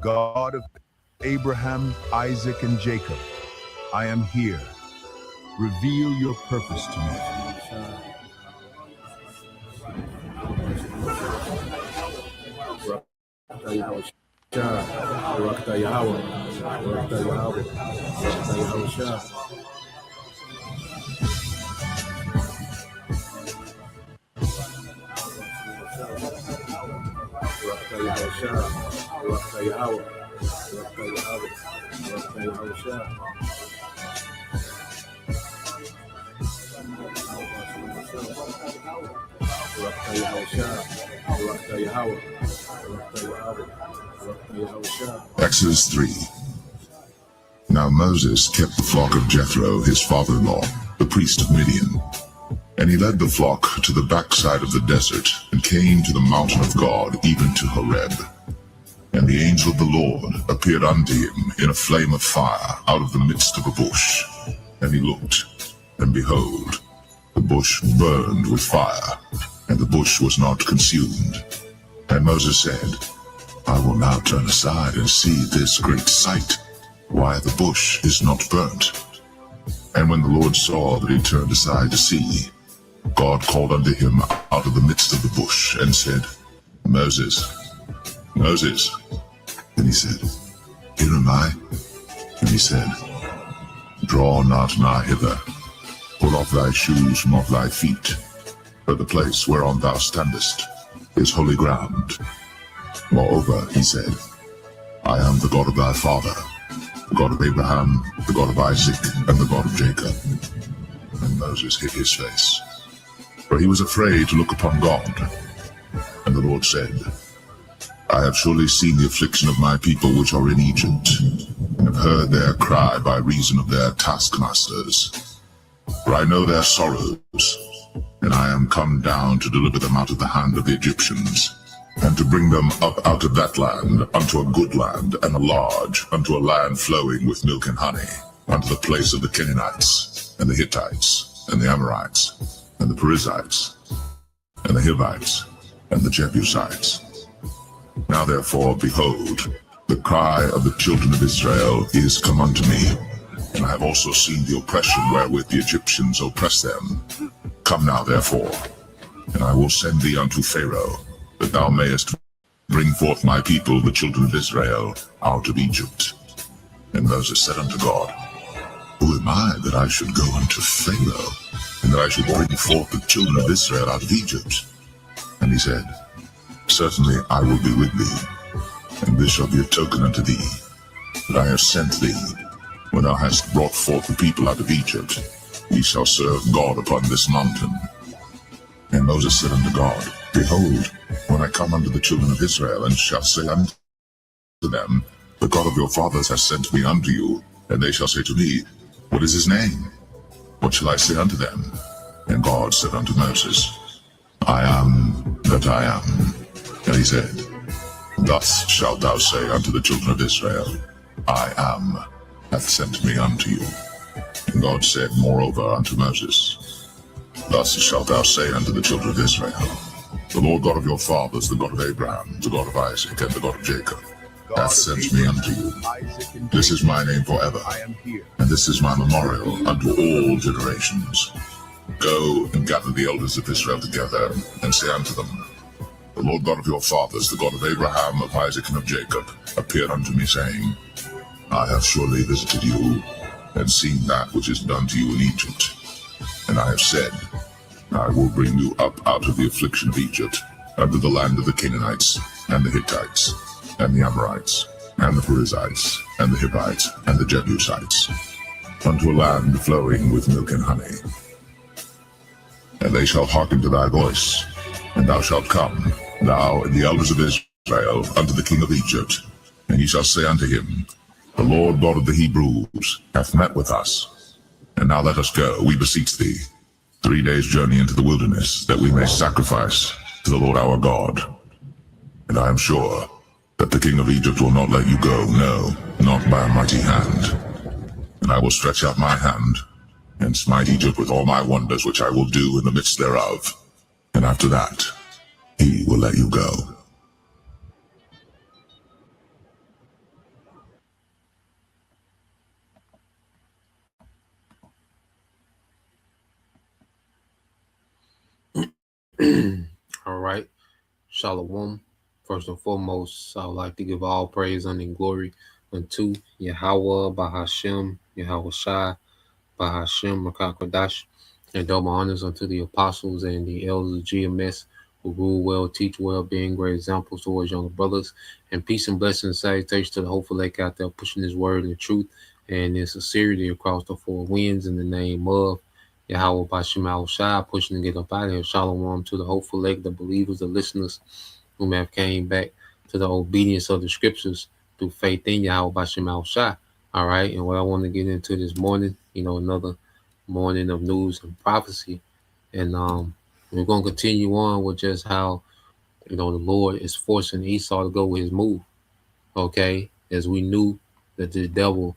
God of Abraham, Isaac, and Jacob, I am here. Reveal your purpose to me. Exodus 3. Now Moses kept the flock of Jethro, his father-in-law, the priest of Midian. And he led the flock to the backside of the desert, and came to the mountain of God, even to Horeb. And the angel of the Lord appeared unto him in a flame of fire out of the midst of a bush. And he looked, and behold, the bush burned with fire, and the bush was not consumed. And Moses said, I will now turn aside and see this great sight, why the bush is not burnt. And when the Lord saw that he turned aside to see, God called unto him out of the midst of the bush, and said, Moses, Moses. And he said, Here am I. And he said, Draw not nigh hither. Put off thy shoes from off thy feet, for the place whereon thou standest is holy ground. Moreover, he said, I am the God of thy father, the God of Abraham, the God of Isaac, and the God of Jacob. And Moses hid his face, for he was afraid to look upon God. And the Lord said, I have surely seen the affliction of my people which are in Egypt, and have heard their cry by reason of their taskmasters. For I know their sorrows, and I am come down to deliver them out of the hand of the Egyptians, and to bring them up out of that land unto a good land, and a large, unto a land flowing with milk and honey, unto the place of the Canaanites, and the Hittites, and the Amorites, and the Perizzites, and the Hivites, and the Jebusites. Now therefore, behold, the cry of the children of Israel is come unto me, and I have also seen the oppression wherewith the Egyptians oppress them. Come now therefore, and I will send thee unto Pharaoh, that thou mayest bring forth my people, the children of Israel, out of Egypt. And Moses said unto God, Who am I that I should go unto Pharaoh, and that I should bring forth the children of Israel out of Egypt? And he said, Certainly I will be with thee, and this shall be a token unto thee, that I have sent thee. When thou hast brought forth the people out of Egypt, ye shall serve God upon this mountain. And Moses said unto God, Behold, when I come unto the children of Israel, and shall say unto them, The God of your fathers has sent me unto you, and they shall say to me, What is his name? What shall I say unto them? And God said unto Moses, I am that I am. And he said, Thus shalt thou say unto the children of Israel, I am hath sent me unto you. And God said moreover unto Moses, Thus shalt thou say unto the children of Israel, The Lord God of your fathers, the God of Abraham, the God of Isaac, and the God of Jacob, hath sent me unto you. This is my name forever, and this is my memorial unto all generations. Go and gather the elders of Israel together, and say unto them, The Lord God of your fathers, the God of Abraham, of Isaac, and of Jacob, appeared unto me, saying, I have surely visited you, and seen that which is done to you in Egypt. And I have said, I will bring you up out of the affliction of Egypt, unto the land of the Canaanites, and the Hittites, and the Amorites, and the Perizzites, and the Hivites, and the Jebusites, unto a land flowing with milk and honey. And they shall hearken to thy voice, and thou shalt come, thou and the elders of Israel, unto the king of Egypt, and ye shall say unto him, The Lord God of the Hebrews hath met with us. And now let us go, we beseech thee, 3 days' journey into the wilderness, that we may sacrifice to the Lord our God. And I am sure that the king of Egypt will not let you go, no, not by a mighty hand. And I will stretch out my hand, and smite Egypt with all my wonders which I will do in the midst thereof. And after that, he will let you go. All right. Shalom. First and foremost, I would like to give all praise and glory unto Yahweh, Bahashem, Yahweh Shai, Bahashem, Makakwadash, and double honors unto the apostles and the elders of GMS who rule well, teach well, being great examples towards younger brothers. And peace and blessings and salutations to the hopeful lake out there pushing his word and truth and in sincerity across the four winds in the name of Yahweh Bashim Al Shai, pushing to get up out of here. Shalom to the hopeful lake, the believers, the listeners whom have came back to the obedience of the scriptures through faith in Yahweh Bashim Al Shai. All right, and what I want to get into this morning, another morning of news and prophecy, and we're gonna continue on with just how the Lord is forcing Esau to go with his move. Okay, as we knew that the devil,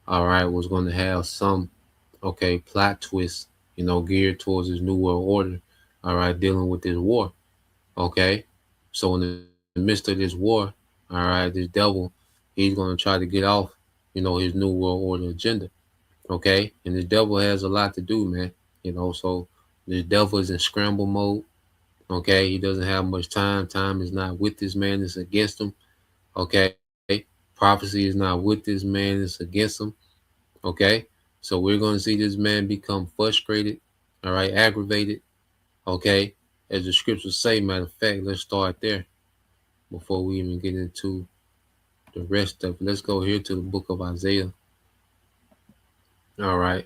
all right, was going to have some plot twist, geared towards his new world order. All right, dealing with this war. Okay, so in the midst of this war, all right, this devil, he's going to try to get off, his new world order agenda. Okay, and the devil has a lot to do, man. So the devil is in scramble mode. Okay, he doesn't have much time. Time is not with this man; it's against him. Okay, prophecy is not with this man; it's against him. Okay, so we're going to see this man become frustrated. All right, aggravated. Okay, as the scriptures say. Matter of fact, let's start there before we even get into the rest of it. Let's go here to the book of Isaiah. All right,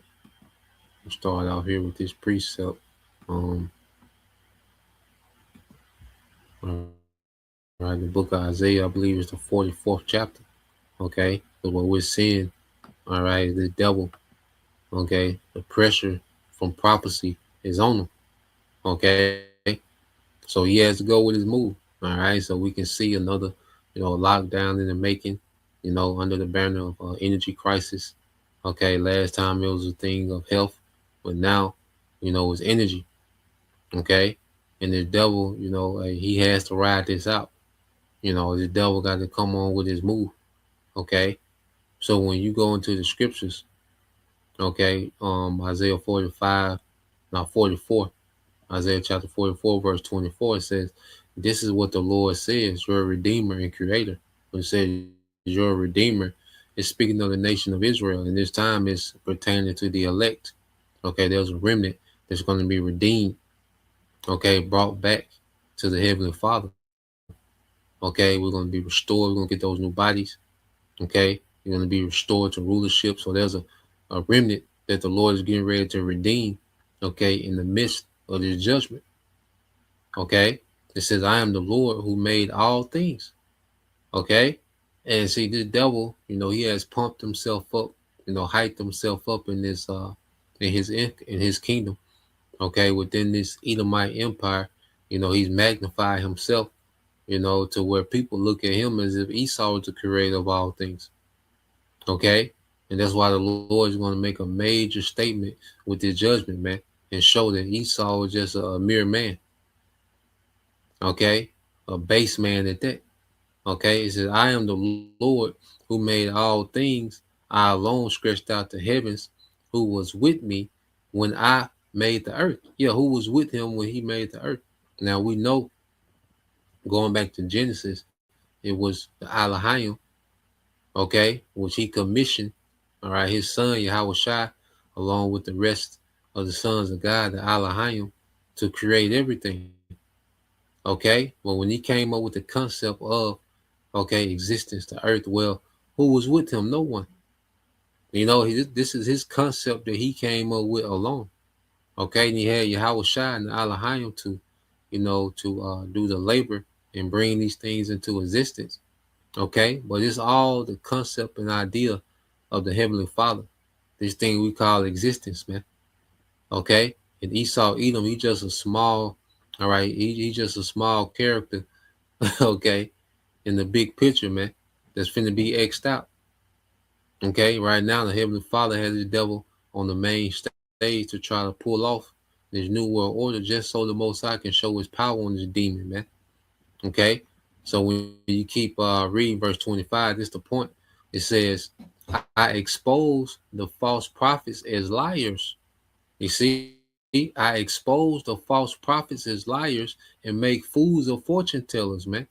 we'll start out here with this precept. Um, all right, the book of Isaiah, I believe, is the 44th chapter. Okay, but what we're seeing, all right, the devil. Okay, the pressure from prophecy is on him. Okay, so he has to go with his move. All right, so we can see another, lockdown in the making. Under the banner of energy crisis. Okay, last time it was a thing of health, but now, it's energy. Okay, and the devil, he has to ride this out. The devil got to come on with his move. Okay, so when you go into the scriptures, okay, Isaiah 45, now 44, Isaiah chapter 44, verse 24, it says, "This is what the Lord says, your Redeemer and Creator." When it says your Redeemer, it's speaking of the nation of Israel, and this time it's pertaining to the elect. Okay, there's a remnant that's going to be redeemed, okay, brought back to the Heavenly Father. Okay, we're going to be restored. We're going to get those new bodies. Okay, you're going to be restored to rulership. So there's a remnant that the Lord is getting ready to redeem, okay, in the midst of this judgment. Okay, it says, "I am the Lord who made all things." Okay, and see, this devil, he has pumped himself up, hyped himself up in this, in his kingdom. Okay, within this Edomite empire, he's magnified himself, to where people look at him as if Esau was the creator of all things. Okay, and that's why the Lord is going to make a major statement with this judgment, man, and show that Esau was just a mere man. Okay, a base man at that. Okay, it says, "I am the Lord who made all things. I alone stretched out the heavens. Who was with me when I made the earth?" Yeah, who was with him when he made the earth? Now we know, going back to Genesis, it was the Elohim, okay, which he commissioned, all right, his son Yahweh Shai, along with the rest of the sons of God, the Elohim, to create everything. Okay, but when he came up with the concept of existence, the earth, well, who was with him? No one. This is his concept that he came up with alone. Okay, and he had Yahweh Shai and the Elohim to, do the labor and bring these things into existence. Okay, but it's all the concept and idea of the Heavenly Father. This thing we call existence, man. Okay, and Esau Edom, he just a small, all right, he just a small character, okay, in the big picture, man, that's finna be X'd out. Okay, right now the Heavenly Father has the devil on the main stage to try to pull off this new world order just so the Most High can show his power on this demon, man. Okay, so when you keep reading verse 25, this the point. It says, "I expose the false prophets as liars." You see, I expose the false prophets as liars and make fools of fortune tellers, man.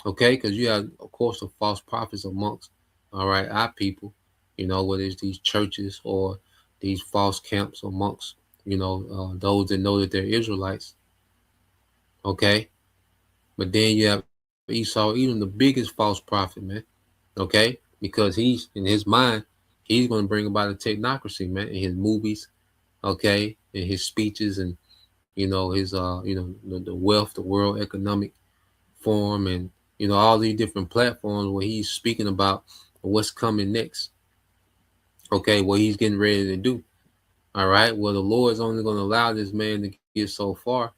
Okay, because you have, of course, the false prophets amongst, all right, our people, whether it's these churches or these false camps amongst, those that know that they're Israelites. Okay, but then you have Esau, even the biggest false prophet, man. Okay, because he's in his mind, he's going to bring about a technocracy, man, in his movies, okay, in his speeches, and his the wealth, the World Economic Forum, and all these different platforms where he's speaking about what's coming next. Okay, what he's getting ready to do. All right. Well, the Lord is only going to allow this man to get so far.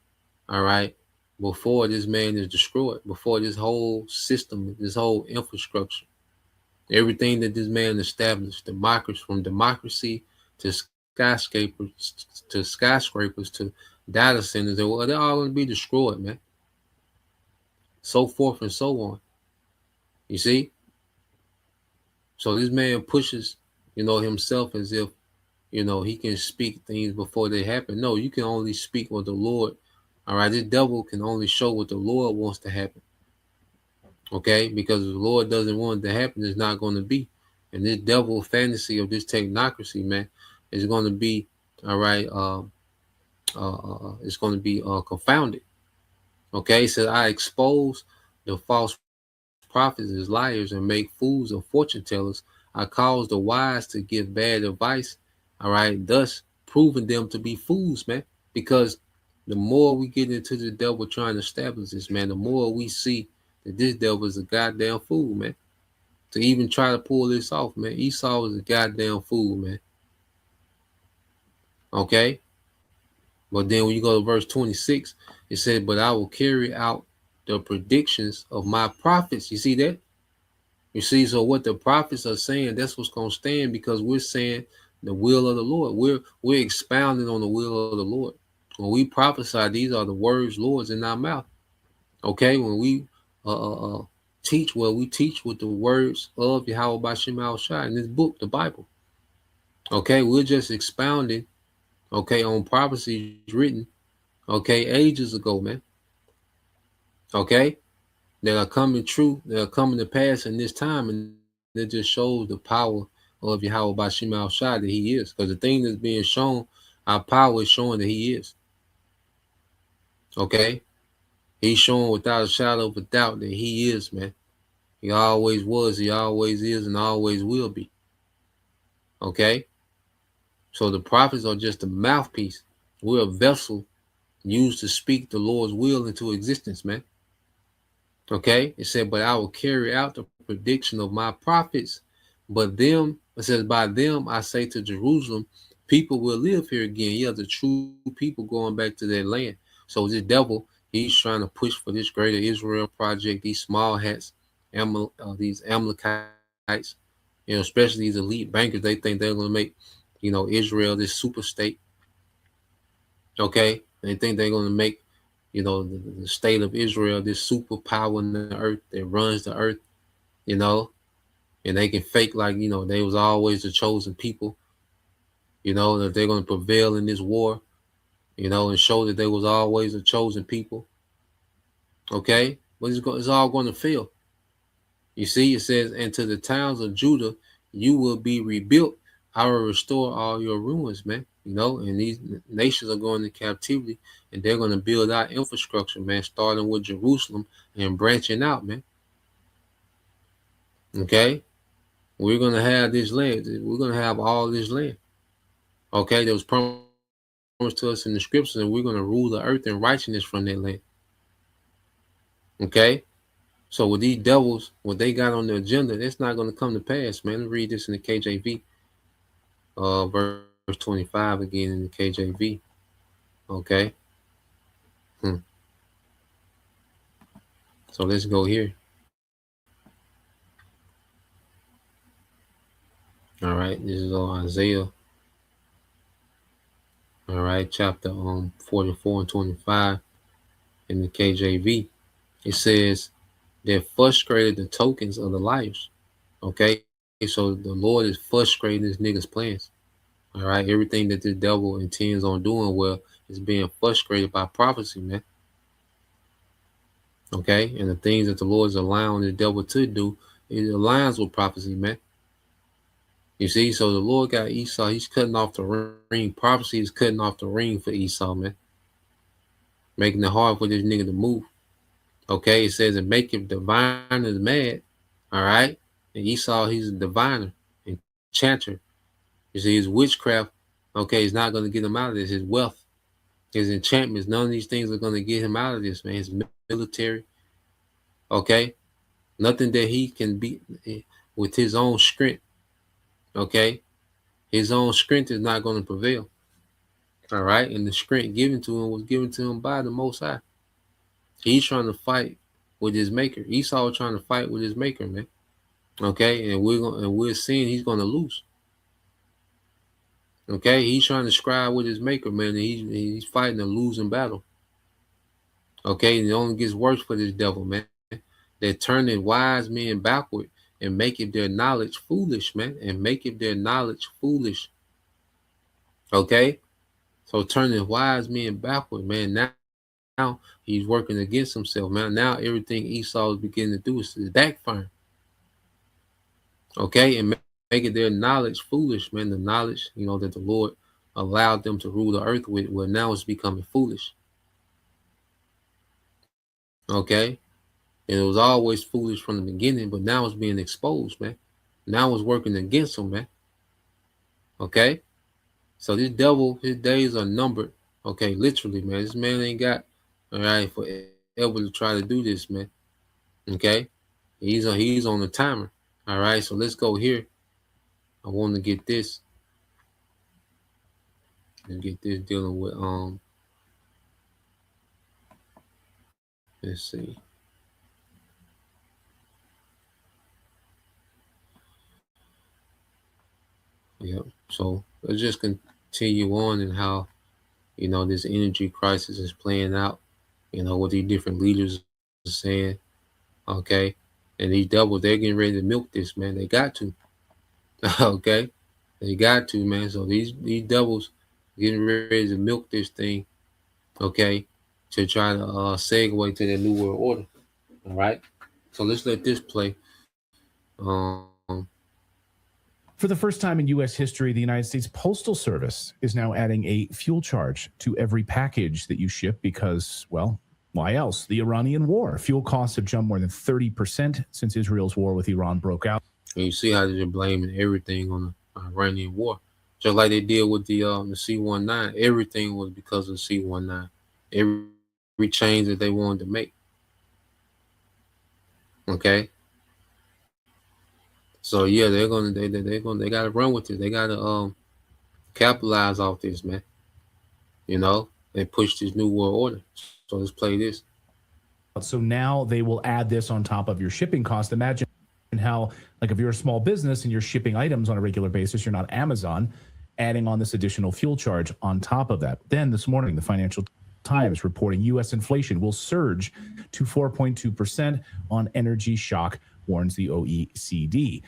All right. Before this man is destroyed, before this whole system, this whole infrastructure, everything that this man established, democracy to skyscrapers to data centers, they're all going to be destroyed, man. So forth and so on. You see? So this man pushes, himself as if, he can speak things before they happen. No, you can only speak what the Lord, all right, this devil can only show what the Lord wants to happen. Okay? Because if the Lord doesn't want it to happen, it's not going to be. And this devil fantasy of this technocracy, man, is going to be, all right, it's going to be confounded. Okay? So I expose the false prophets as liars and make fools of fortune tellers. I cause the wise to give bad advice, all right, thus proving them to be fools, man. Because the more we get into the devil trying to establish this, man, the more we see that this devil is a goddamn fool, man. To even try to pull this off, man. Esau is a goddamn fool, man. Okay? But then when you go to verse 26, it said, but I will carry out the predictions of my prophets. You see that? You see, so what the prophets are saying, that's what's going to stand, because we're saying the will of the Lord. We're expounding on the will of the Lord. When we prophesy, these are the words, Lord's in our mouth. Okay, when we teach, well, we teach with the words of Yahweh Bashim Al-Shai in this book, the Bible. Okay, we're just expounding, okay, on prophecies written, okay, ages ago, man. Okay, that are coming true, that are coming to pass in this time, and it just shows the power of Yahweh Bashim Al-Shai that he is. Because the thing that's being shown, our power is showing that he is. Okay? He's showing without a shadow of a doubt that he is, man. He always was, he always is, and always will be. Okay? So the prophets are just a mouthpiece. We're a vessel used to speak the Lord's will into existence, man. Okay? It said, but I will carry out the prediction of my prophets. But them, it says, by them I say to Jerusalem, people will live here again. Yeah, the true people going back to their land. So this devil, he's trying to push for this greater Israel project, these small hats, these Amalekites, especially these elite bankers. They think they're going to make, Israel this super state. Okay? They think they're going to make, the state of Israel this superpower in the earth that runs the earth, and they can fake like, they was always the chosen people, that they're going to prevail in this war, and show that they was always the chosen people. Okay? But it's all going to fail. You see, it says, and to the towns of Judah, you will be rebuilt. I will restore all your ruins, man. And these nations are going into captivity, and they're going to build out infrastructure, man, starting with Jerusalem and branching out, man. Okay? We're going to have this land. We're going to have all this land. Okay? There was promised to us in the scriptures, and we're going to rule the earth in righteousness from that land. Okay? So with these devils, what they got on the agenda, that's not going to come to pass, man. Let's read this in the KJV. Verse 25 again in the KJV. Okay. So let's go here. All right. This is Isaiah. All right. Chapter 44 and 25 in the KJV. It says, they frustrated the tokens of the liars. Okay. So the Lord is frustrating this nigga's plans. All right. Everything that the devil intends on doing, well, is being frustrated by prophecy, man. Okay, and the things that the Lord is allowing the devil to do, it aligns with prophecy, man. You see, so the Lord got Esau. He's cutting off the ring. Prophecy is cutting off the ring for Esau, man, making it hard for this nigga to move. Okay, it says, and make him diviners mad. All right, and Esau, he's a diviner, enchanter. You see, his witchcraft, okay, is not going to get him out of this. His wealth, his enchantments, none of these things are going to get him out of this, man. His military, okay, nothing that he can beat with his own strength, okay. His own strength is not going to prevail, all right. And the strength given to him was given to him by the Most High. He's trying to fight with his maker. Esau was trying to fight with his maker, man. Okay, and we're seeing he's going to lose. Okay, he's trying to scribe with his maker, man, and he's fighting a losing battle. Okay, and it only gets worse for this devil, man. They're turning wise men backward and making their knowledge foolish, man, and making their knowledge foolish. Okay, so turning wise men backward, man. Now he's working against himself, man. Now everything Esau is beginning to do is backfire. Okay, and making their knowledge foolish, man. The knowledge, that the Lord allowed them to rule the earth with, well, now it's becoming foolish. Okay, and it was always foolish from the beginning, but now it's being exposed, man. Now it's working against him, man. Okay, so this devil, his days are numbered. Okay, literally, man. This man ain't got forever to try to do this, man. Okay, he's on the timer. All right, so let's go here. I want to get this dealing with let's see. Yep. So let's just continue on and how this energy crisis is playing out. What these different leaders are saying. Okay, and these devils, they're getting ready to milk this, man. They got to. Okay, they got to, man. So these devils getting ready to milk this thing. Okay, to try to segue to the New World Order. All right, so let's let this play. For the first time in U.S. history, the United States Postal Service is now adding a fuel charge to every package that you ship because, well, why else? The Iranian war. Fuel costs have jumped more than 30% since Israel's war with Iran broke out. And you see how they're blaming everything on the Iranian war. Just like they did with the C-19. Everything was because of C-19. Every change that they wanted to make. Okay. So yeah, they gotta run with it. They gotta capitalize off this, man. And push this New World Order. So let's play this. So now they will add this on top of your shipping cost. Imagine how, like, if you're a small business and you're shipping items on a regular basis, you're not Amazon, adding on this additional fuel charge on top of that. Then this morning, the Financial Times reporting U.S. inflation will surge to 4.2% on energy shock, warns the OECD.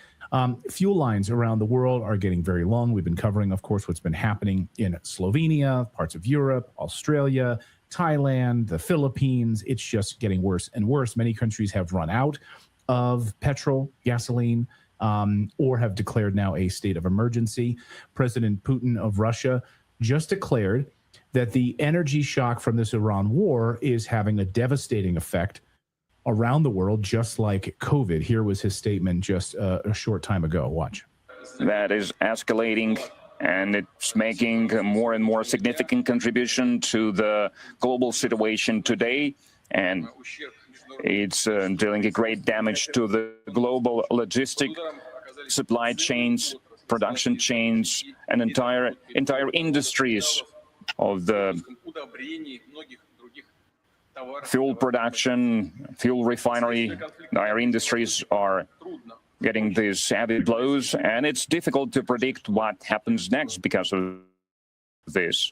Fuel lines around the world are getting very long. We've been covering, of course, what's been happening in Slovenia, parts of Europe, Australia, Thailand, the Philippines. It's just getting worse and worse. Many countries have run out of petrol, gasoline, or have declared now a state of emergency. President Putin of Russia just declared that the energy shock from this Iran war is having a devastating effect around the world, just like COVID. Here was his statement just a short time ago. Watch. That is escalating, and it's making a more and more significant contribution to the global situation today. And it's dealing a great damage to the global logistic supply chains, production chains, and entire industries of the fuel production, fuel refinery. Our industries are getting these heavy blows, and it's difficult to predict what happens next because of this.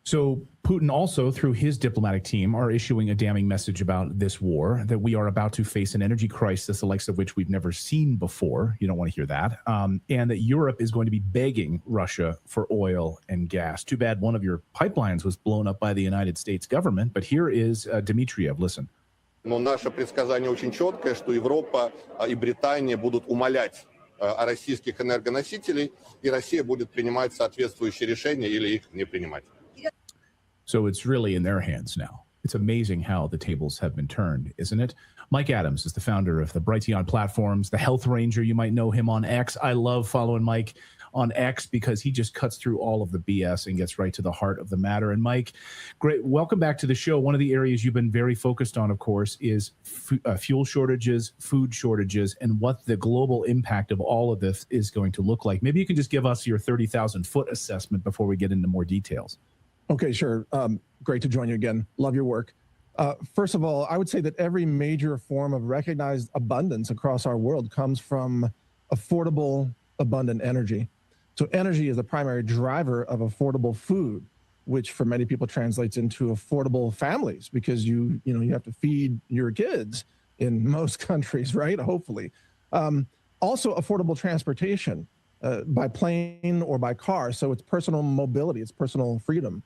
So Putin also, through his diplomatic team, are issuing a damning message about this war, that we are about to face an energy crisis, the likes of which we've never seen before. You don't want to hear that. And that Europe is going to be begging Russia for oil and gas. Too bad one of your pipelines was blown up by the United States government. But here is Dmitriev. Listen. Но наше предсказание очень четкое, что Европа и Британия будут умалять о российских энергоносителей, и Россия будет принимать соответствующие решения или их не принимать. So it's really in their hands now. It's amazing how the tables have been turned, isn't it? Mike Adams is the founder of the Brighteon platforms, the Health Ranger. You might know him on X. I love following Mike on X because he just cuts through all of the BS and gets right to the heart of the matter. And Mike, great. Welcome back to the show. One of the areas you've been very focused on, of course, is fuel shortages, food shortages, and what the global impact of all of this is going to look like. Maybe you can just give us your 30,000-foot assessment before we get into more details. Okay, sure. Great to join you again. Love your work. First of all, I would say that every major form of recognized abundance across our world comes from affordable, abundant energy. So energy is the primary driver of affordable food, which for many people translates into affordable families because you have to feed your kids in most countries, right? Hopefully. Also affordable transportation by plane or by car. So it's personal mobility, it's personal freedom.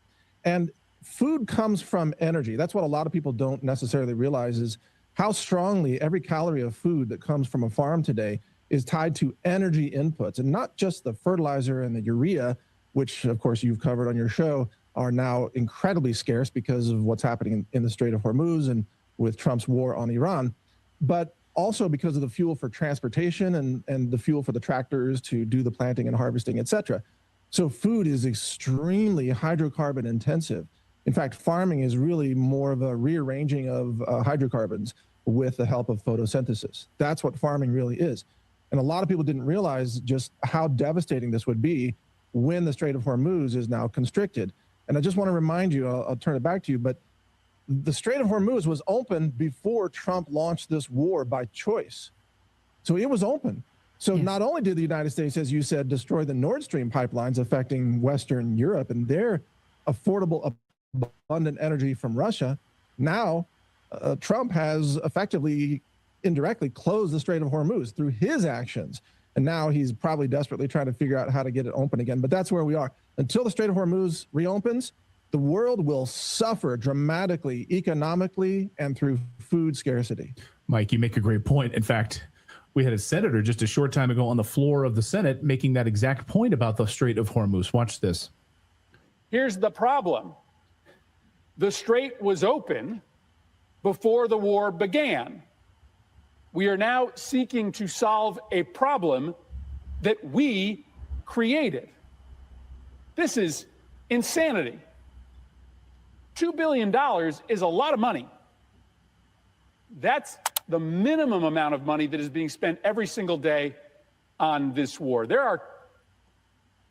And food comes from energy. That's what a lot of people don't necessarily realize is how strongly every calorie of food that comes from a farm today is tied to energy inputs, and not just the fertilizer and the urea, which of course you've covered on your show, are now incredibly scarce because of what's happening in the Strait of Hormuz and with Trump's war on Iran, but also because of the fuel for transportation and the fuel for the tractors to do the planting and harvesting, et cetera. So food is extremely hydrocarbon intensive. In fact, farming is really more of a rearranging of hydrocarbons with the help of photosynthesis. That's what farming really is. And a lot of people didn't realize just how devastating this would be when the Strait of Hormuz is now constricted. And I just want to remind you, I'll turn it back to you, but the Strait of Hormuz was open before Trump launched this war by choice. So it was open. So not only did the United States, as you said, destroy the Nord Stream pipelines affecting Western Europe and their affordable, abundant energy from Russia, now Trump has effectively, indirectly closed the Strait of Hormuz through his actions. And now he's probably desperately trying to figure out how to get it open again. But that's where we are. Until the Strait of Hormuz reopens, the world will suffer dramatically, economically, and through food scarcity. Mike, you make a great point. In fact, we had a senator just a short time ago on the floor of the Senate making that exact point about the Strait of Hormuz. Watch this. Here's the problem. The strait was open before the war began. We are now seeking to solve a problem that we created. This is insanity. $2 billion is a lot of money. That's the minimum amount of money that is being spent every single day on this war. There are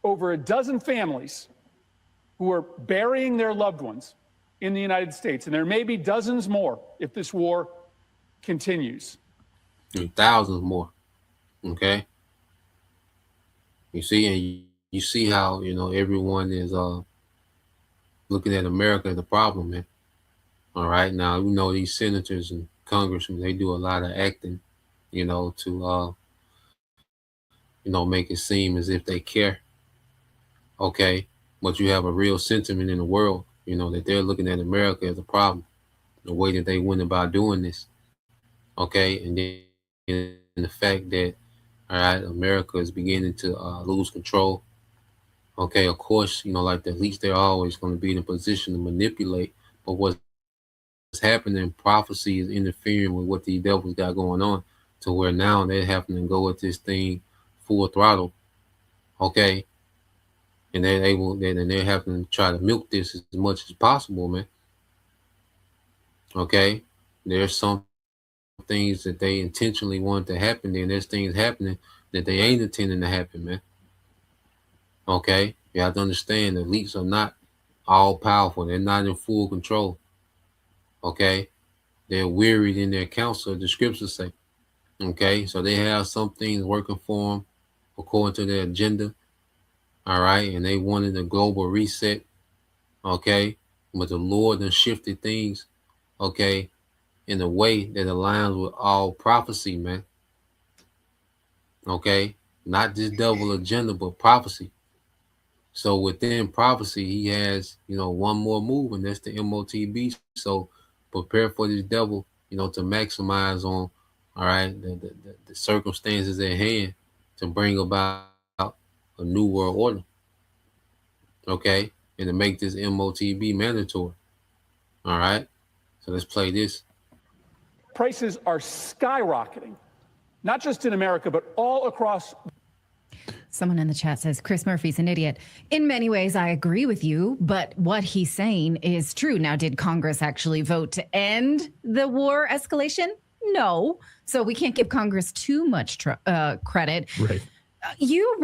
over a dozen families who are burying their loved ones in the United States, and there may be dozens more if this war continues. And thousands more. Okay. You see, and you see how, everyone is looking at America as a problem, man. All right. Now, we know these senators and congressmen, they do a lot of acting, to make it seem as if they care. Okay. But you have a real sentiment in the world, that they're looking at America as a problem, the way that they went about doing this. Okay. And then the fact that, all right, America is beginning to lose control. Okay, of course, like the least they're always going to be in a position to manipulate. But what's happening, prophecy is interfering with what the devils got going on, to where now they're having to go at this thing full throttle. Okay, and they're having to try to milk this as much as possible, man. Okay, there's some things that they intentionally want to happen, then there's things happening that they ain't intending to happen, man. Okay, you have to understand the elites are not all powerful. They're not in full control. Okay, they're wearied in their counsel, the scriptures say. Okay, so they have some things working for them according to their agenda. All right, and they wanted a global reset. Okay, but the Lord done shifted things, okay, in a way that aligns with all prophecy, man. Okay, not just devil agenda, but prophecy. So within prophecy, he has, one more move, and that's the MOTB. So prepare for this devil, to maximize on, all right, the circumstances at hand to bring about a new world order, okay, and to make this MOTB mandatory. All right, so let's play this. Prices are skyrocketing, not just in America, but all across. Someone in the chat says Chris Murphy's an idiot. In many ways, I agree with you, but what he's saying is true. Now, did Congress actually vote to end the war escalation? No. So we can't give Congress too much credit. Right. You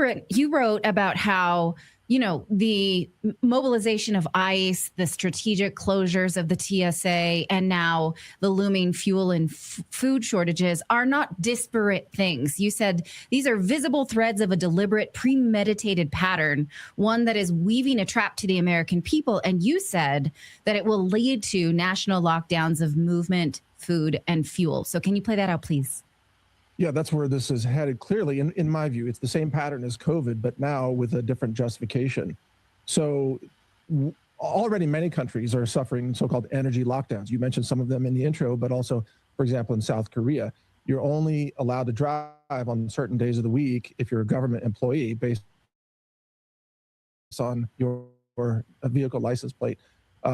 wrote about how, the mobilization of ICE, the strategic closures of the TSA, and now the looming fuel and food shortages are not disparate things. You said these are visible threads of a deliberate, premeditated pattern, one that is weaving a trap to the American people. And you said that it will lead to national lockdowns of movement, food, and fuel. So can you play that out, please? Yeah, that's where this is headed. Clearly, in my view, it's the same pattern as COVID, but now with a different justification. So already many countries are suffering so-called energy lockdowns. You mentioned some of them in the intro, but also, for example, in South Korea, you're only allowed to drive on certain days of the week if you're a government employee based on your vehicle license plate.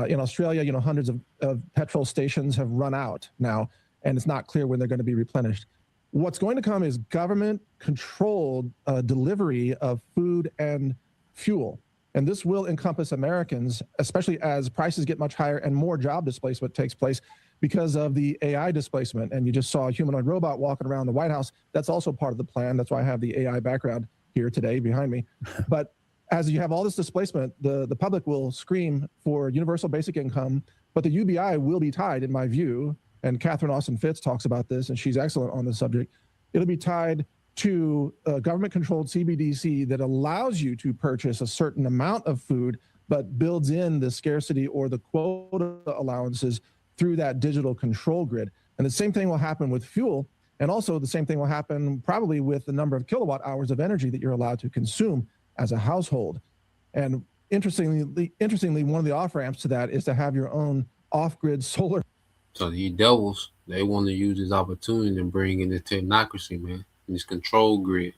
In Australia, hundreds of petrol stations have run out now, and it's not clear when they're going to be replenished. What's going to come is government-controlled delivery of food and fuel. And this will encompass Americans, especially as prices get much higher and more job displacement takes place because of the AI displacement. And you just saw a humanoid robot walking around the White House. That's also part of the plan. That's why I have the AI background here today behind me. But as you have all this displacement, the public will scream for universal basic income, but the UBI will be tied, in my view, and Catherine Austin Fitts talks about this, and she's excellent on this subject. It'll be tied to a government-controlled CBDC that allows you to purchase a certain amount of food, but builds in the scarcity or the quota allowances through that digital control grid. And the same thing will happen with fuel, and also the same thing will happen probably with the number of kilowatt hours of energy that you're allowed to consume as a household. And interestingly, one of the off-ramps to that is to have your own off-grid solar. So these devils, they want to use this opportunity to bring in the technocracy, man, this control grid.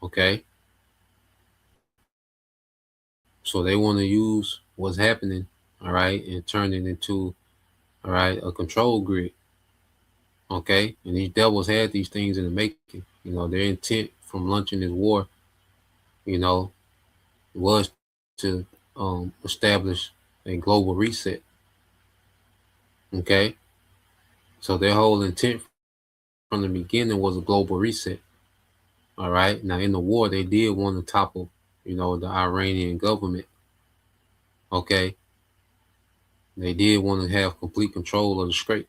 Okay? So they want to use what's happening, all right, and turn it into, all right, a control grid. Okay? And these devils had these things in the making. Their intent from launching this war, was to establish a global reset. Okay, so their whole intent from the beginning was a global reset. All right, now in the war, they did want to topple, the Iranian government. Okay, they did want to have complete control of the Strait.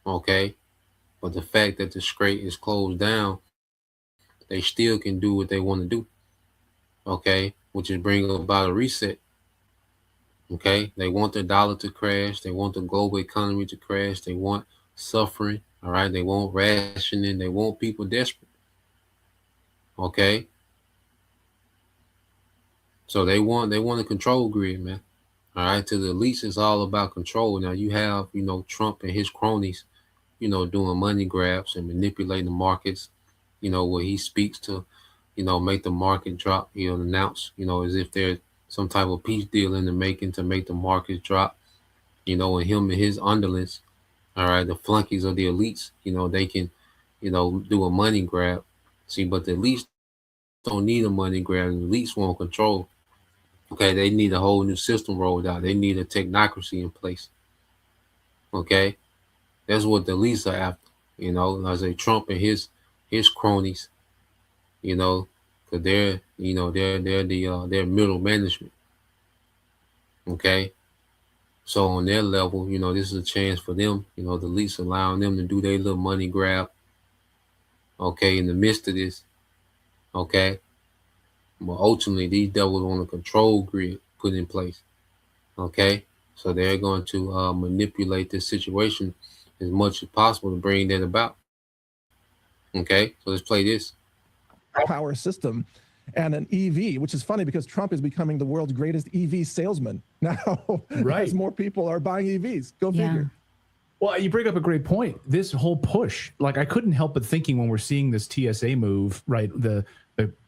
Okay, but the fact that the Strait is closed down, they still can do what they want to do. Okay, which is bring about a reset. Okay, they want the dollar to crash. They want the global economy to crash. They want suffering. All right, they want rationing. They want people desperate. Okay, so they want a control grid, man. All right, to the elites, it's all about control. Now you have, Trump and his cronies, doing money grabs and manipulating the markets. Where he speaks to, make the market drop. Announce, as if there's some type of peace deal in the making to make the markets drop, and him and his underlings, all right, the flunkies of the elites, they can, do a money grab. See, but the elites don't need a money grab. The elites want control. Okay, they need a whole new system rolled out. They need a technocracy in place. Okay, that's what the elites are after. I say Trump and his cronies, because they're they're middle management. Okay, so on their level, this is a chance for them, the elites allowing them to do their little money grab. Okay, in the midst of this. Okay, but ultimately these devils want a control grid put in place. Okay, so they're going to manipulate this situation as much as possible to bring that about. Okay, so let's play this. Power system and an EV, which is funny because Trump is becoming the world's greatest EV salesman now. Right. As more people are buying EVs. Go Yeah. figure. Well, you bring up a great point. This whole push, like I couldn't help but thinking when we're seeing this TSA move, right? The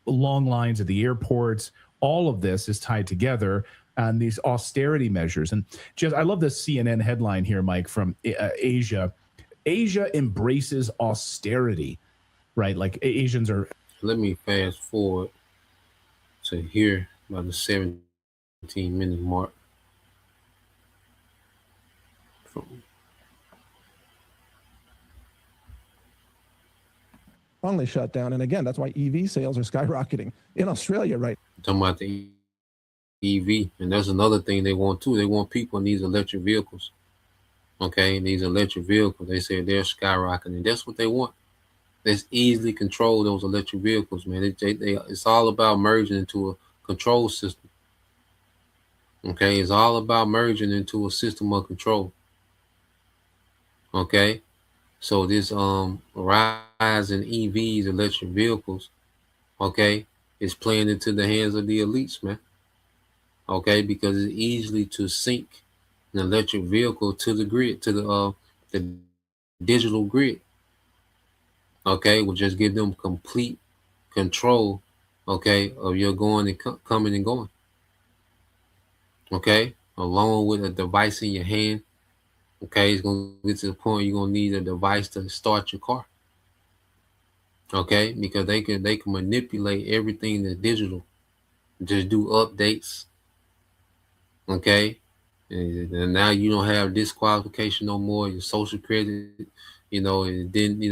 long lines at the airports, all of this is tied together and these austerity measures. And just, I love this CNN headline here, Mike, from Asia. Asia embraces austerity, right? Like Asians are. Let me fast forward to here about the 17-minute mark. Strongly shut down. And again, that's why EV sales are skyrocketing in Australia right Talking about the EV, and that's another thing they want too. They want people in these electric vehicles. Okay, these electric vehicles, they say they're skyrocketing. That's what they want. Let's easily control those electric vehicles, man. It's all about merging into a control system. Okay, it's all about merging into a system of control. Okay, so this rise in EVs, electric vehicles, okay, is playing into the hands of the elites, man. Okay, because it's easily to sync an electric vehicle to the grid, to the digital grid. Okay, will just give them complete control, okay, of your going and coming and going. Okay, along with a device in your hand. Okay, it's gonna get to the point you're gonna need a device to start your car. Okay, because they can manipulate everything that's digital. Just do updates. Okay, and now you don't have disqualification no more. Your social credit, it didn't,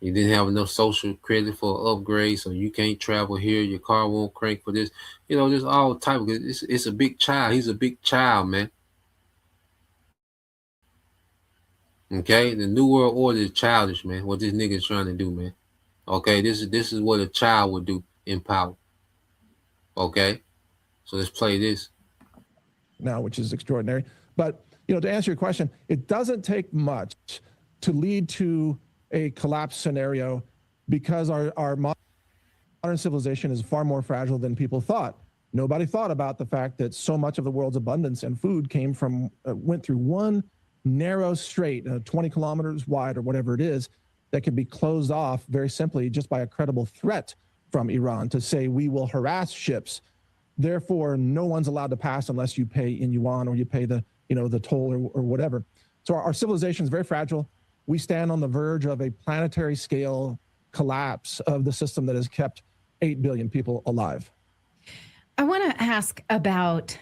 you didn't have enough social credit for an upgrade, so you can't travel here. Your car won't crank for this. There's all type of. It's a big child. He's a big child, man. Okay, the New World Order is childish, man. What this nigga is trying to do, man. Okay, this is what a child would do in power. Okay, so let's play this now, which is extraordinary. But to answer your question, it doesn't take much to lead to a collapse scenario because our modern civilization is far more fragile than people thought. Nobody thought about the fact that so much of the world's abundance and food went through one narrow strait, 20 kilometers wide or whatever it is, that can be closed off very simply just by a credible threat from Iran to say we will harass ships. Therefore, no one's allowed to pass unless you pay in yuan or you pay the toll or whatever. So our civilization is very fragile. We stand on the verge of a planetary scale collapse of the system that has kept 8 billion people alive. I want to ask about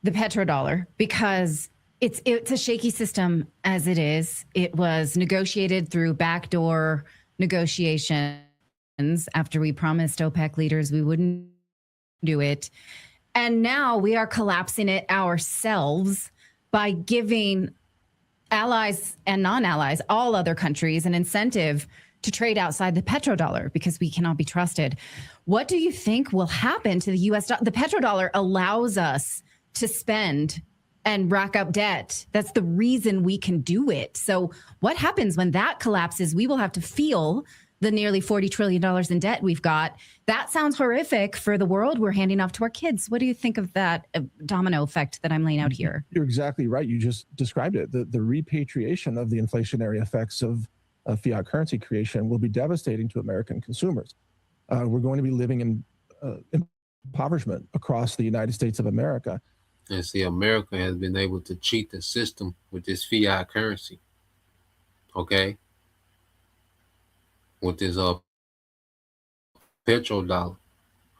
the petrodollar because it's a shaky system as it is. It was negotiated through backdoor negotiations after we promised OPEC leaders we wouldn't do it. And now we are collapsing it ourselves by giving allies and non-allies, all other countries, an incentive to trade outside the petrodollar because we cannot be trusted. What do you think will happen to the U.S. dollar? The petrodollar allows us to spend and rack up debt. That's the reason we can do it. So what happens when that collapses? We will have to feel the nearly $40 trillion in debt we've got. That sounds horrific for the world we're handing off to our kids. What do you think of that domino effect that I'm laying out here? You're exactly right. You just described it. The repatriation of the inflationary effects of fiat currency creation will be devastating to American consumers. We're going to be living in impoverishment across the United States of America. and see. America has been able to cheat the system with this fiat currency. Okay, with this petrodollar.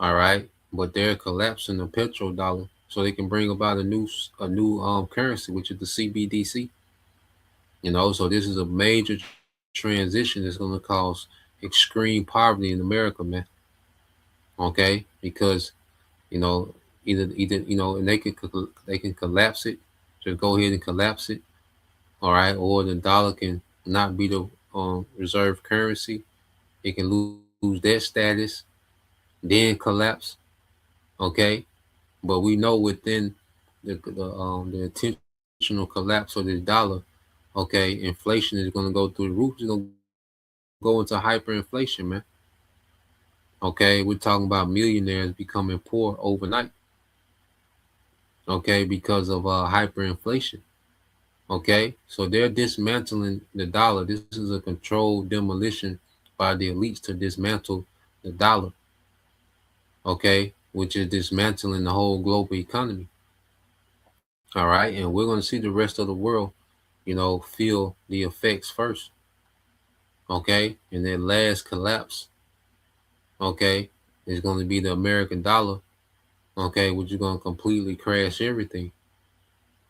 All right, but they're collapsing the petrodollar so they can bring about a new currency, which is the CBDC. So this is a major transition that's going to cause extreme poverty in America, man. Okay, because either and they can collapse it, just go ahead and collapse it. All right, or the dollar can not be the reserve currency. It can lose that status, then collapse. Okay, But we know within the intentional collapse of this dollar, okay, inflation is going to go through the roof. It's going to go into hyperinflation, man. Okay, we're talking about millionaires becoming poor overnight. Okay, because of hyperinflation. Okay, so they're dismantling the dollar. This is a controlled demolition by the elites to dismantle the dollar. Okay, which is dismantling the whole global economy. All right, and we're going to see the rest of the world, feel the effects first. Okay, and then last collapse. Okay, is going to be the American dollar. Okay, which is going to completely crash everything.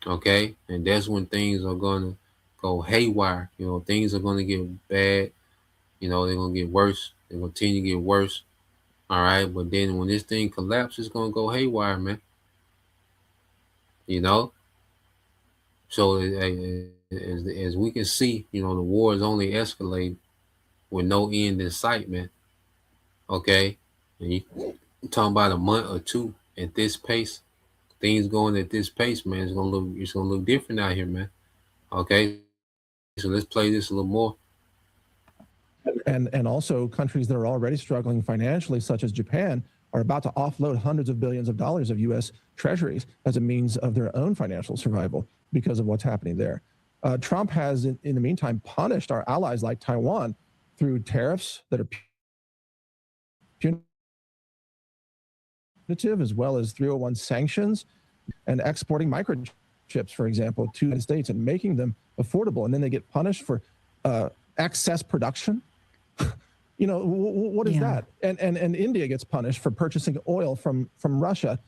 Okay, and that's when things are going to go haywire. Things are going to get bad. They're going to get worse. They continue to get worse. All right, but then when this thing collapses, it's going to go haywire, man. So as we can see, the war is only escalating with no end in sight, man. Okay, and you're talking about a month or two at this pace. Things going at this pace, man. It's gonna look different out here, man. Okay, so let's play this a little more. And also countries that are already struggling financially, such as Japan, are about to offload hundreds of billions of dollars of U.S. treasuries as a means of their own financial survival because of what's happening there. Trump has, in the meantime, punished our allies like Taiwan through tariffs that are punitive, as well as 301 sanctions and exporting microchips, for example, to the United States and making them affordable. And then they get punished for excess production. What is that? And India gets punished for purchasing oil from Russia.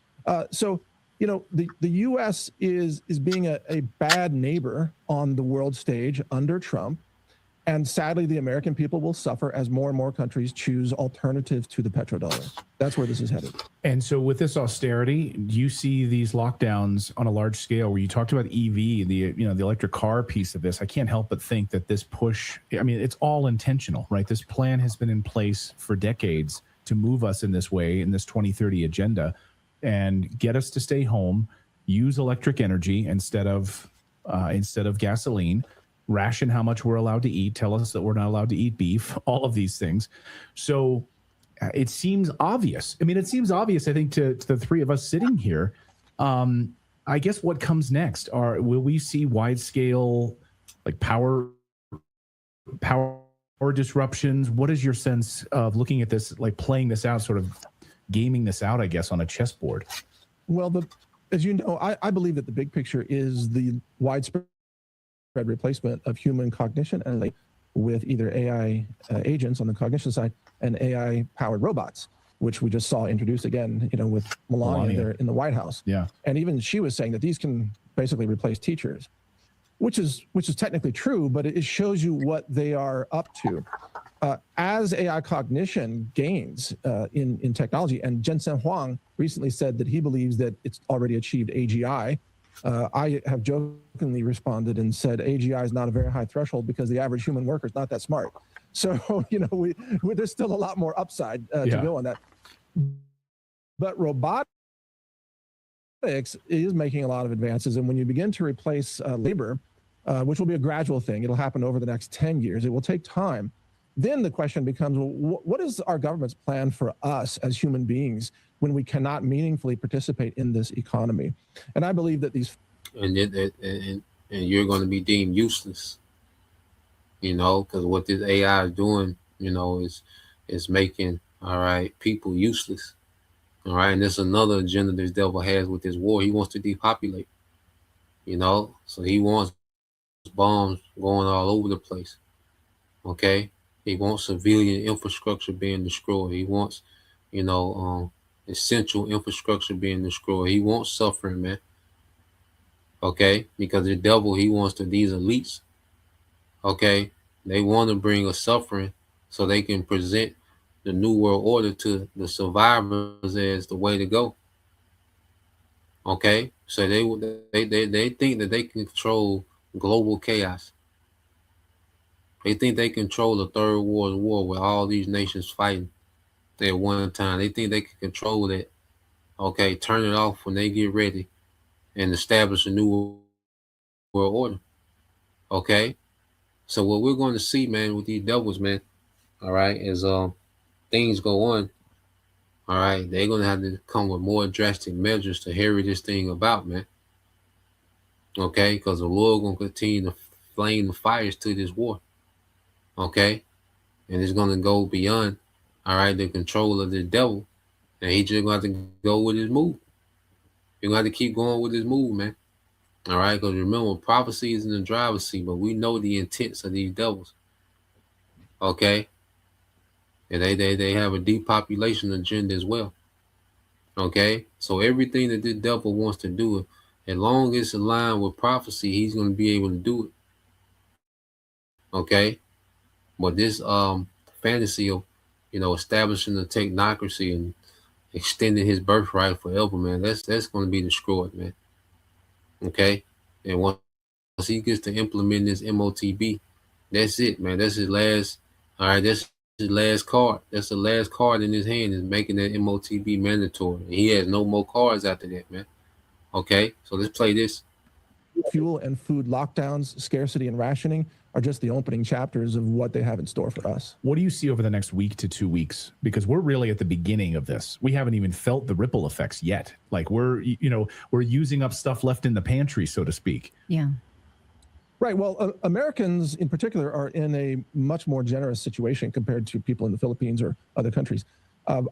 So the U.S. is being a bad neighbor on the world stage under Trump. And sadly, the American people will suffer as more and more countries choose alternatives to the petrodollar. That's where this is headed. And so with this austerity, do you see these lockdowns on a large scale where you talked about EV, the electric car piece of this? I can't help but think that this push, it's all intentional, right? This plan has been in place for decades to move us in this way, in this 2030 agenda, and get us to stay home, use electric energy instead of gasoline, ration how much we're allowed to eat, tell us that we're not allowed to eat beef, all of these things. So it seems obvious. It seems obvious, I think, to the three of us sitting here. I guess what comes next will we see wide scale power disruptions? What is your sense of looking at this, playing this out, sort of gaming this out, I guess, on a chessboard? Well, as you know, I believe that the big picture is the widespread replacement of human cognition and with either AI agents on the cognition side and AI-powered robots, which we just saw introduced again, with Melania there in the White House. Yeah, and even she was saying that these can basically replace teachers, which is technically true, but it shows you what they are up to. As AI cognition gains in technology, and Jensen Huang recently said that he believes that it's already achieved AGI. I have jokingly responded and said AGI is not a very high threshold because the average human worker is not that smart. So, there's still a lot more upside to go on that. But robotics is making a lot of advances. And when you begin to replace labor, which will be a gradual thing, it'll happen over the next 10 years. It will take time. Then the question becomes, what is our government's plan for us as human beings when we cannot meaningfully participate in this economy? And I believe that these... And you're going to be deemed useless, because what this AI is doing, is making, people useless. All right, and there's another agenda this devil has with this war. He wants to depopulate, so he wants bombs going all over the place, okay? He wants civilian infrastructure being destroyed. He wants, essential infrastructure being destroyed. He wants suffering, man. Okay, because the devil, he wants these elites. Okay, they want to bring a suffering so they can present the new world order to the survivors as the way to go. Okay, so they think that they can control global chaos. They think they control the third war where all these nations fighting at one time. They think they can control that. okay, turn it off when they get ready and establish a new world order. Okay. So what we're going to see, man, with these devils, man, all right, is things go on, all right, they're gonna have to come with more drastic measures to hurry this thing about, man. Okay, because the Lord gonna continue to flame the fires to this war. Okay, and it's gonna go beyond, all right, the control of the devil, and he just gonna have to go with his move. You're gonna have to keep going with his move, man. All right, because remember, prophecy is in the driver's seat, but we know the intents of these devils. Okay, and they have a depopulation agenda as well. Okay, so everything that the devil wants to do, as long as it's aligned with prophecy, he's going to be able to do it. Okay, but this fantasy of, you know, establishing the technocracy and extending his birthright forever, man, that's going to be destroyed, man. Okay, and once he gets to implement this MOTB, that's it, man. That's his last. All right, that's his last card. That's the last card in his hand, is making that MOTB mandatory. And he has no more cards after that, man. Okay, so let's play this. Fuel and food lockdowns, scarcity, and rationing are just the opening chapters of what they have in store for us. What do you see over the next week to 2 weeks? Because we're really at the beginning of this. We haven't even felt the ripple effects yet. Like we're using up stuff left in the pantry, so to speak. Yeah. Right. Well, Americans in particular are in a much more generous situation compared to people in the Philippines or other countries.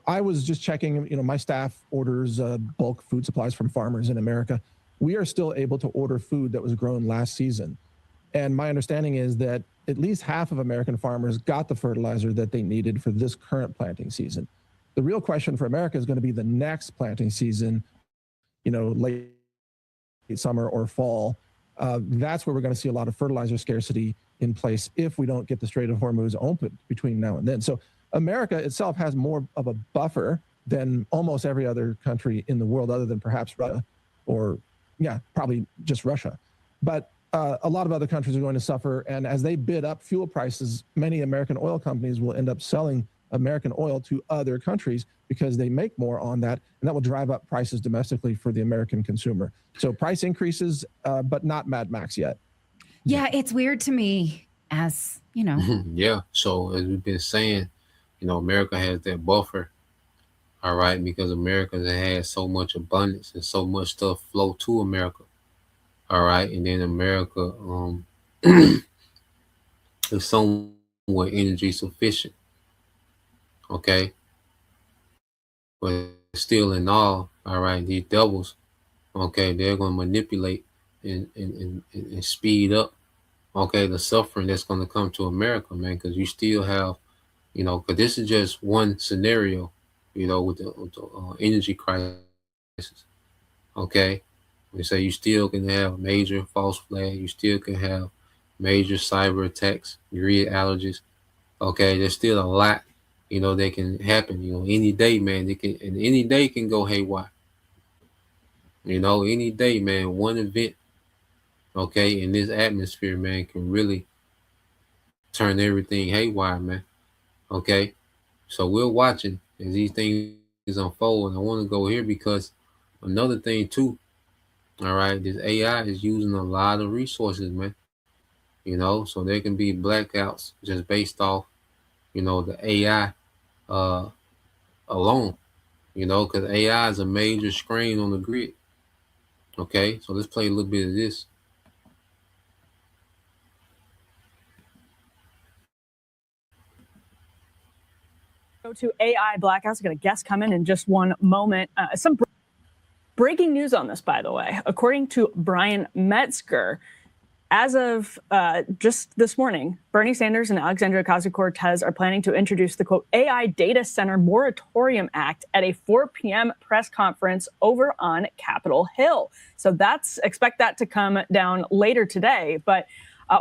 I was just checking, my staff orders bulk food supplies from farmers in America. We are still able to order food that was grown last season. And my understanding is that at least half of American farmers got the fertilizer that they needed for this current planting season. The real question for America is going to be the next planting season, late summer or fall. That's where we're going to see a lot of fertilizer scarcity in place if we don't get the Strait of Hormuz open between now and then. So America itself has more of a buffer than almost every other country in the world, other than perhaps Russia, or probably just Russia. But a lot of other countries are going to suffer. And as they bid up fuel prices, many American oil companies will end up selling American oil to other countries because they make more on that. And that will drive up prices domestically for the American consumer. So price increases, but not Mad Max yet. Yeah, it's weird to me, as you know. Yeah. So as we've been saying, America has that buffer. All right, because America has had so much abundance and so much stuff flow to America. All right, and then America is somewhat energy sufficient. Okay, but still in all right, these devils, okay, they're going to manipulate and speed up, okay, the suffering that's going to come to America, man, because you still have, because this is just one scenario, with the energy crisis. Okay, we say you still can have major false flag, you still can have major cyber attacks, grid allergies. Okay, there's still a lot, that can happen. Any day, man, and any day can go haywire. Any day, man, one event, okay, in this atmosphere, man, can really turn everything haywire, man. Okay, so we're watching as these things unfold. And I want to go here because another thing too, all right, this AI is using a lot of resources, man. So there can be blackouts just based off, the AI alone, because AI is a major strain on the grid. Okay, so let's play a little bit of this. Go to AI blackouts. I've got a guest come in just one moment. Some breaking news on this, by the way. According to Brian Metzger, as of just this morning, Bernie Sanders and Alexandria Ocasio-Cortez are planning to introduce the, quote, AI Data Center Moratorium Act at a 4 p.m. press conference over on Capitol Hill. So expect that to come down later today. But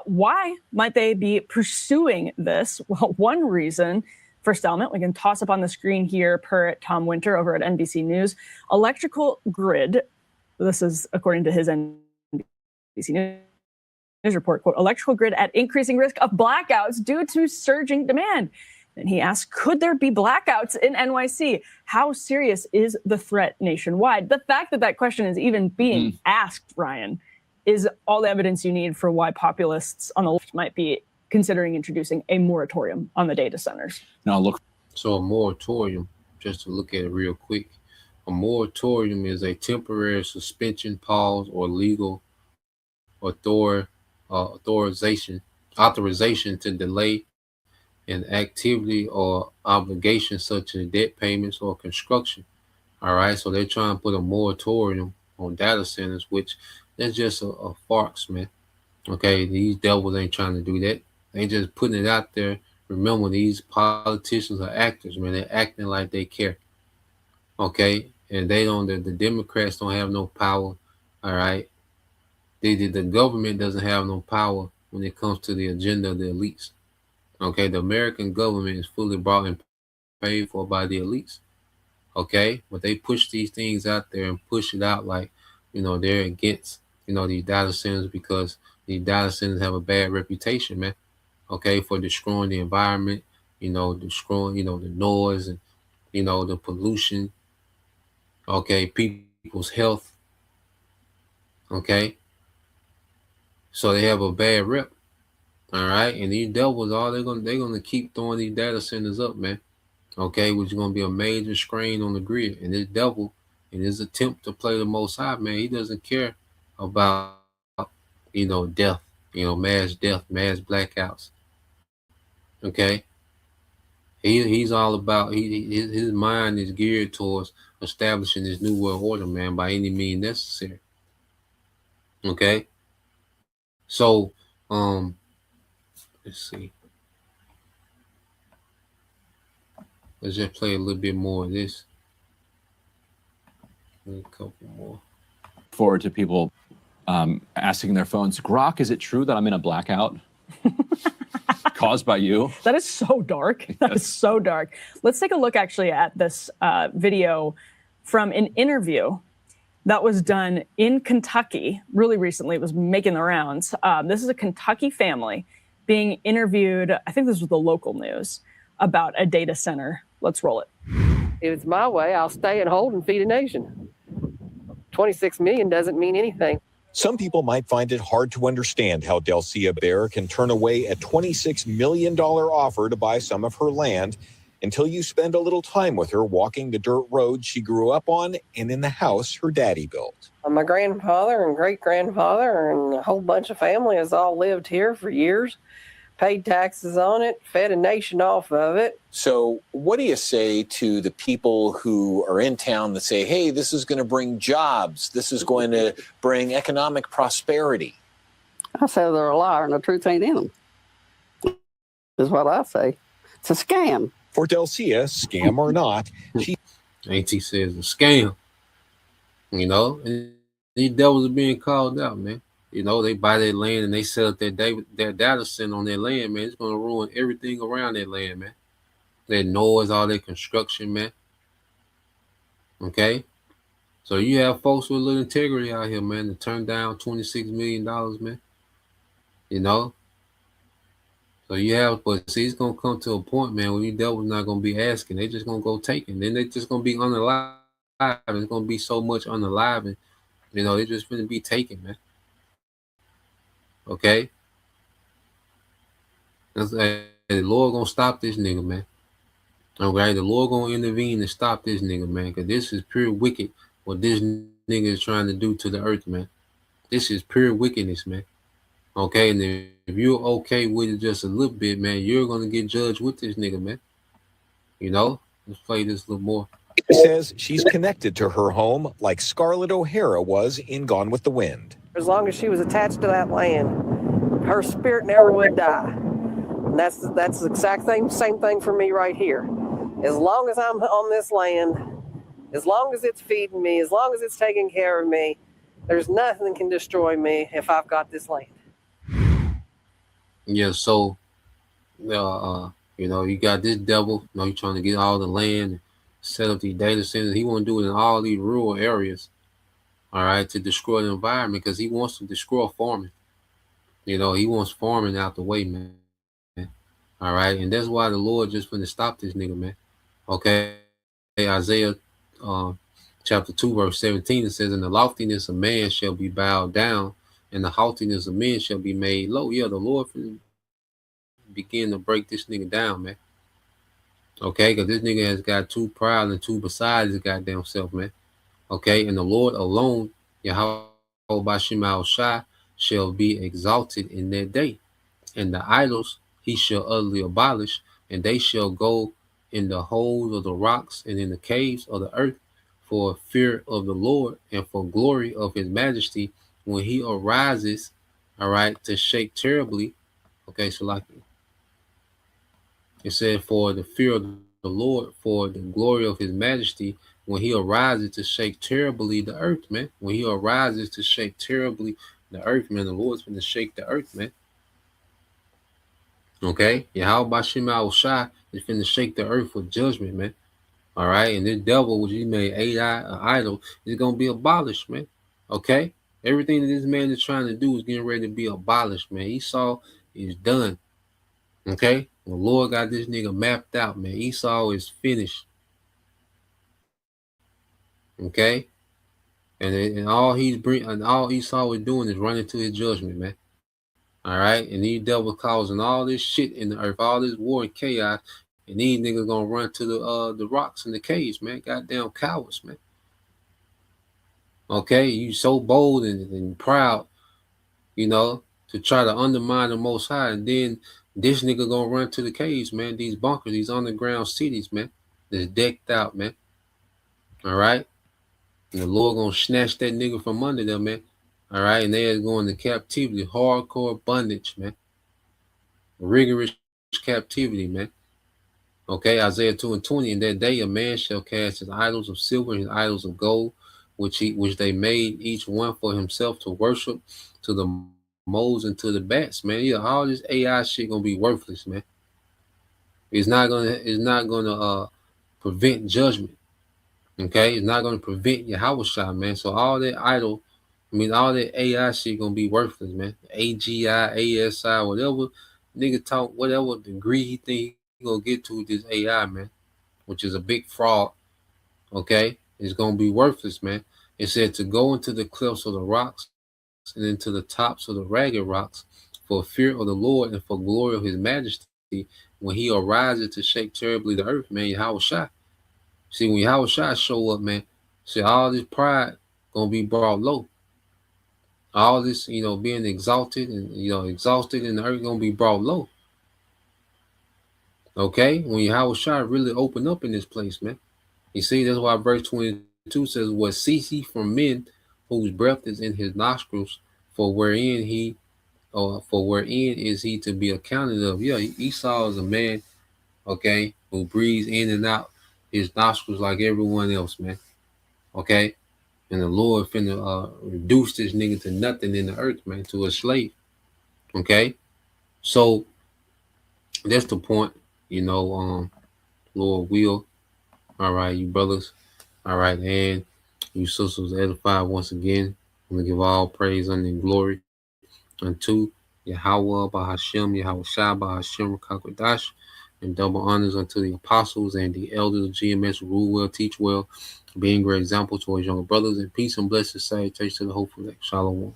why might they be pursuing this? Well, one reason, first element, we can toss up on the screen here per Tom Winter over at NBC News. Electrical grid, this is according to his NBC News report, quote, electrical grid at increasing risk of blackouts due to surging demand. And he asked, could there be blackouts in NYC? How serious is the threat nationwide? The fact that that question is even being asked, Ryan, is all the evidence you need for why populists on the left might be considering introducing a moratorium on the data centers. Now look. So a moratorium, just to look at it real quick, a moratorium is a temporary suspension, pause, or legal authorization to delay an activity or obligation such as debt payments or construction. All right, so they're trying to put a moratorium on data centers, which that's just a farce, man. Okay, these devils ain't trying to do that. They just putting it out there. Remember, these politicians are actors, man. They're acting like they care. Okay, and they don't. The Democrats don't have no power. All right, the government doesn't have no power when it comes to the agenda of the elites. Okay, the American government is fully bought and paid for by the elites. Okay, but they push these things out there and push it out like, they're against, these data centers because these data centers have a bad reputation, man. Okay, for destroying the environment, destroying, the noise and, the pollution. Okay, people's health. Okay, so they have a bad rep. All right, and these devils, they're gonna keep throwing these data centers up, man. Okay, which is gonna be a major strain on the grid. And this devil, in his attempt to play the Most High, man, he doesn't care about death, mass death, mass blackouts. Okay, he's all about his mind is geared towards establishing this new world order, man, by any means necessary. Okay, so let's see. Let's just play a little bit more of this. A couple more. Forward to people asking their phones, Grok, is it true that I'm in a blackout caused by you? That is so dark. That is so dark. Let's take a look actually at this video from an interview that was done in Kentucky really recently. It was making the rounds. This is a Kentucky family being interviewed. I think this was the local news about a data center. Let's roll it. If it's my way, I'll stay and hold and feed a nation. 26 million doesn't mean anything. Some people might find it hard to understand how Delcia Bear can turn away a $26 million offer to buy some of her land until you spend a little time with her walking the dirt road she grew up on and in the house her daddy built. My grandfather and great-grandfather and a whole bunch of family has all lived here for years, paid taxes on it, fed a nation off of it. So what do you say to the people who are in town that say, hey, this is going to bring jobs, this is going to bring economic prosperity? I say they're a liar and the truth ain't in them, is what I say. It's a scam. For Delcia, scam or not, she... AT says a scam. And these devils are being called out, man. They buy their land and they sell up their data center on their land, man. It's going to ruin everything around their land, man. Their noise, all their construction, man. Okay? So you have folks with a little integrity out here, man, to turn down $26 million, man. So you have, but see, it's going to come to a point, man, where you devils not going to be asking. They just going to go take it. Then they just going to be unalive. It's going to be so much unalive. And, they're just going to be taken, man. Okay? The Lord going to stop this nigga, man. Okay? The Lord going to intervene and stop this nigga, man. Because this is pure wicked what this nigga is trying to do to the earth, man. This is pure wickedness, man. Okay, and if you're okay with it just a little bit, man, you're going to get judged with this nigga, man. Let's play this a little more. She says she's connected to her home like Scarlett O'Hara was in Gone with the Wind. As long as she was attached to that land, her spirit never would die. And that's the exact same thing for me right here. As long as I'm on this land, as long as it's feeding me, as long as it's taking care of me, there's nothing that can destroy me if I've got this land. Yeah, so, you got this devil, he's trying to get all the land, set up these data centers. He want to do it in all these rural areas, all right, to destroy the environment because he wants to destroy farming. He wants farming out the way, man. All right, and that's why the Lord just finna stop this nigga, man. Okay, Isaiah chapter 2, verse 17, it says, "And the loftiness of man shall be bowed down, and the haughtiness of men shall be made low." Yeah, the Lord finna begin to break this nigga down, man. Okay, because this nigga has got too proud and too beside his goddamn self, man. Okay, and the Lord alone, Yahweh Bashim al-Shai, shall be exalted in that day. And the idols he shall utterly abolish, and they shall go in the holes of the rocks and in the caves of the earth for fear of the Lord and for glory of his majesty when he arises, all right, to shake terribly. Okay, so like it said, for the fear of the Lord, for the glory of his majesty, when he arises to shake terribly the earth, man. When he arises to shake terribly the earth, man, the Lord's going to shake the earth, man. Okay, Yahweh Bashim al-Shai is finna shake the earth with judgment, man. All right, and this devil, which he made AI an idol, is gonna be abolished, man. Okay, everything that this man is trying to do is getting ready to be abolished, man. Esau is done. Okay, the Lord got this nigga mapped out, man. Esau is finished. Okay, and all all Esau is doing is running to his judgment, man. All right, and these devils causing all this shit in the earth, all this war and chaos, and these niggas gonna run to the rocks and the caves, man. Goddamn cowards, man. Okay, you so bold and proud, you know, to try to undermine the Most High, and then this nigga gonna run to the caves, man. These bunkers, these underground cities, man, that's decked out, man. All right, and the Lord gonna snatch that nigga from under them, man. All right, and they are going to captivity, hardcore bondage, man. Rigorous captivity, man. Okay, Isaiah 2:20, in that day a man shall cast his idols of silver and his idols of gold, which they made each one for himself to worship, to the moles and to the bats, man. Yeah, all this AI shit gonna be worthless, man. It's not gonna prevent judgment. Okay, it's not gonna prevent Yahweh, man. So all that all that AI shit gonna be worthless, man. AGI, ASI, whatever nigga talk, whatever degree he think he gonna get to with this AI, man, which is a big fraud. Okay, it's gonna be worthless, man. It said to go into the clefts of the rocks and into the tops of the ragged rocks for fear of the Lord and for glory of his majesty when he arises to shake terribly the earth, man. Yahweh. See, when Yahweh show up, man, see all this pride gonna be brought low. All this, being exalted and exhausted in the earth gonna be brought low. Okay, when Yahweh really open up in this place, man. You see, that's why verse 22 says, "What cease he from men whose breath is in his nostrils, for wherein is he to be accounted of?" Yeah, Esau is a man, okay, who breathes in and out his nostrils like everyone else, man. Okay. And the Lord finna reduce this nigga to nothing in the earth, man, to a slave. Okay? So that's the point, Lord will. All right, you brothers. All right, and you sisters edified once again. I'm gonna give all praise and glory unto Yahweh Bahashem, Yahweh Shai Bahashem Rakakwadash, and double honors unto the apostles and the elders of GMS, rule well, teach well, being great example to our younger brothers, and peace and blessings salutations to the hopeful elect. Shalom.